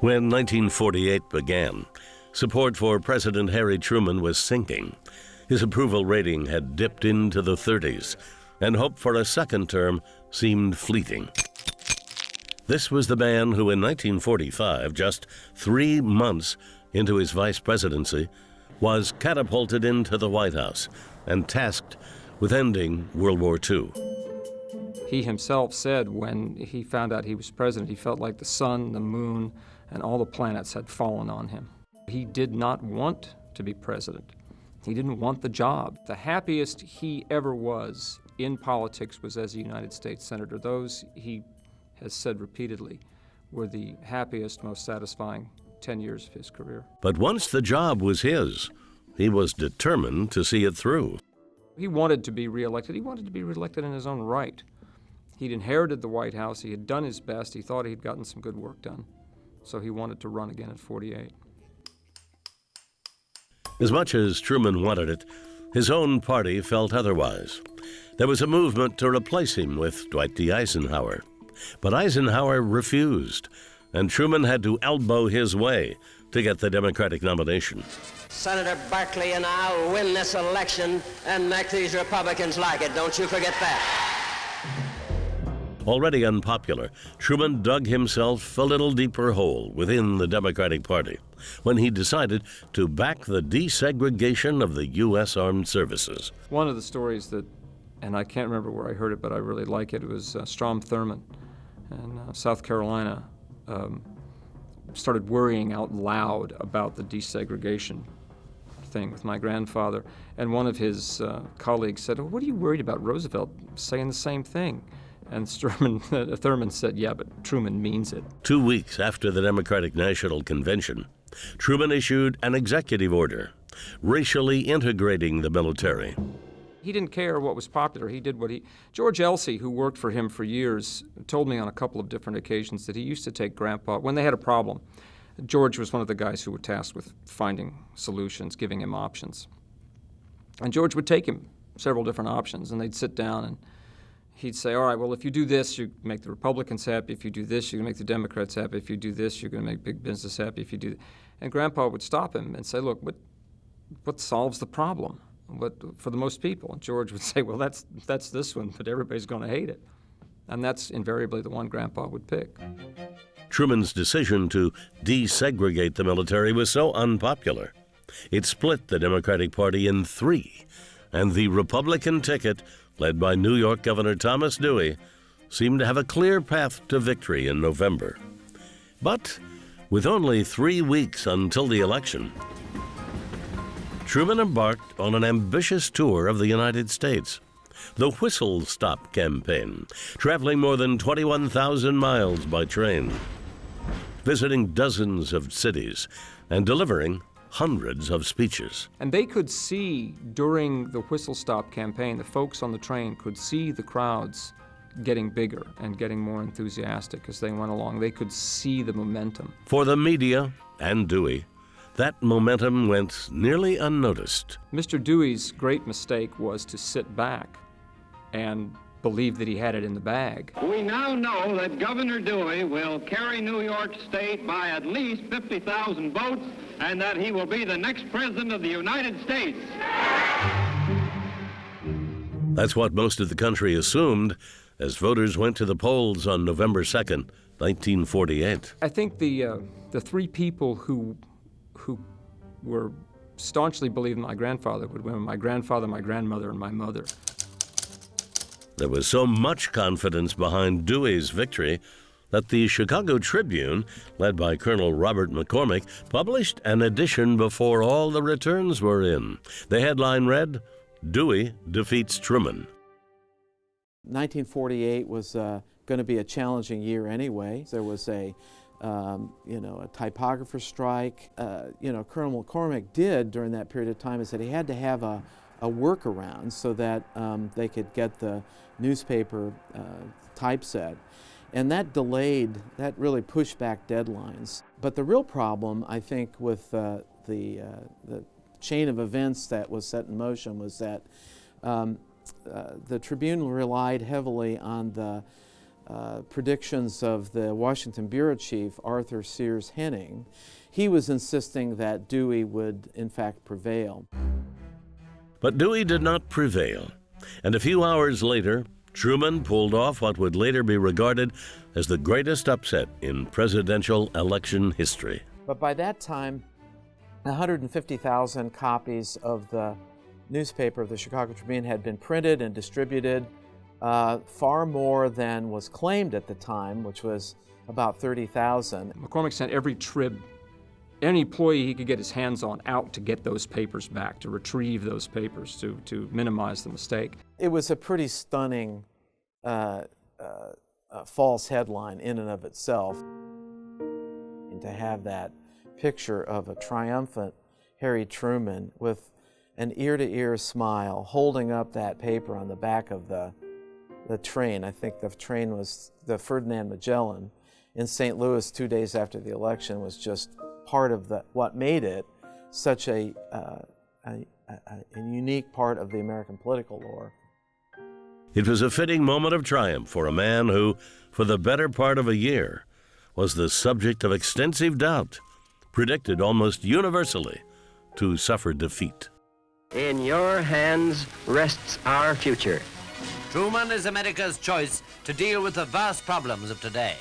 When 1948 began, support for President Harry Truman was sinking. His approval rating had dipped into the 30s, and hope for a second term seemed fleeting. This was the man who in 1945, just 3 months into his vice presidency, was catapulted into the White House and tasked with ending World War II. He himself said when he found out he was president, he felt like the sun, the moon, and all the planets had fallen on him. He did not want to be president. He didn't want the job. The happiest he ever was in politics was as a United States Senator. Those, he has said repeatedly, were the happiest, most satisfying 10 years of his career. But once the job was his, he was determined to see it through. He wanted to be reelected. He wanted to be reelected in his own right. He'd inherited the White House. He had done his best. He thought he'd gotten some good work done. So he wanted to run again at 48. As much as Truman wanted it, his own party felt otherwise. There was a movement to replace him with Dwight D. Eisenhower. But Eisenhower refused, and Truman had to elbow his way to get the Democratic nomination. Senator Barkley and I will win this election and make these Republicans like it. Don't you forget that. Already unpopular, Truman dug himself a little deeper hole within the Democratic Party when he decided to back the desegregation of the U.S. Armed Services. One of the stories that, and I can't remember where I heard it, but I really like it, was Strom Thurmond in South Carolina started worrying out loud about the desegregation thing with my grandfather. And one of his colleagues said, "Oh, what are you worried about? Roosevelt saying the same thing." And Thurmond said, "Yeah, but Truman means it." 2 weeks after the Democratic National Convention, Truman issued an executive order racially integrating the military. He didn't care what was popular. He did George Elsey, who worked for him for years, told me on a couple of different occasions that he used to take Grandpa, when they had a problem, George was one of the guys who were tasked with finding solutions, giving him options. And George would take him several different options, and they'd sit down and he'd say, "All right, well, if you do this, you make the Republicans happy. If you do this, you're going to make the Democrats happy. If you do this, you're going to make big business happy. If you do..." And Grandpa would stop him and say, "Look, what solves the problem for the most people?" And George would say, "Well, that's this one, but everybody's going to hate it." And that's invariably the one Grandpa would pick. Truman's decision to desegregate the military was so unpopular, it split the Democratic Party in 3, and the Republican ticket, led by New York Governor Thomas Dewey, seemed to have a clear path to victory in November. But with only 3 weeks until the election, Truman embarked on an ambitious tour of the United States, the Whistle Stop Campaign, traveling more than 21,000 miles by train, visiting dozens of cities, and delivering hundreds of speeches. And they could see during the Whistle Stop campaign, the folks on the train could see the crowds getting bigger and getting more enthusiastic as they went along. They could see the momentum. For the media and Dewey, that momentum went nearly unnoticed. Mr. Dewey's great mistake was to sit back and believe that he had it in the bag. We now know that Governor Dewey will carry New York State by at least 50,000 votes, and that he will be the next president of the United States. That's what most of the country assumed as voters went to the polls on November 2nd, 1948. I think the 3 people who were staunchly believing my grandfather would win: my grandfather, my grandmother, and my mother. There was so much confidence behind Dewey's victory that the Chicago Tribune, led by Colonel Robert McCormick, published an edition before all the returns were in. The headline read, "Dewey defeats Truman." 1948 was going to be a challenging year anyway. There was a typographer strike. Colonel McCormick did during that period of time is that he had to have a workaround so that they could get the newspaper typeset. And that really pushed back deadlines. But the real problem, I think, with the chain of events that was set in motion was that the Tribune relied heavily on the predictions of the Washington bureau chief, Arthur Sears Henning, he was insisting that Dewey would in fact prevail. But Dewey did not prevail, and a few hours later, Truman pulled off what would later be regarded as the greatest upset in presidential election history. But by that time, 150,000 copies of the newspaper, the Chicago Tribune, had been printed and distributed, far more than was claimed at the time, which was about 30,000. McCormick sent every trib, any employee he could get his hands on, out to get those papers back, to retrieve those papers, to minimize the mistake. It was a pretty stunning false headline in and of itself. And to have that picture of a triumphant Harry Truman with an ear-to-ear smile holding up that paper on the back of the train. I think the train was the Ferdinand Magellan in St. Louis 2 days after the election, was just part of what made it such a unique part of the American political lore. It was a fitting moment of triumph for a man who, for the better part of a year, was the subject of extensive doubt, predicted almost universally to suffer defeat. In your hands rests our future. Truman is America's choice to deal with the vast problems of today.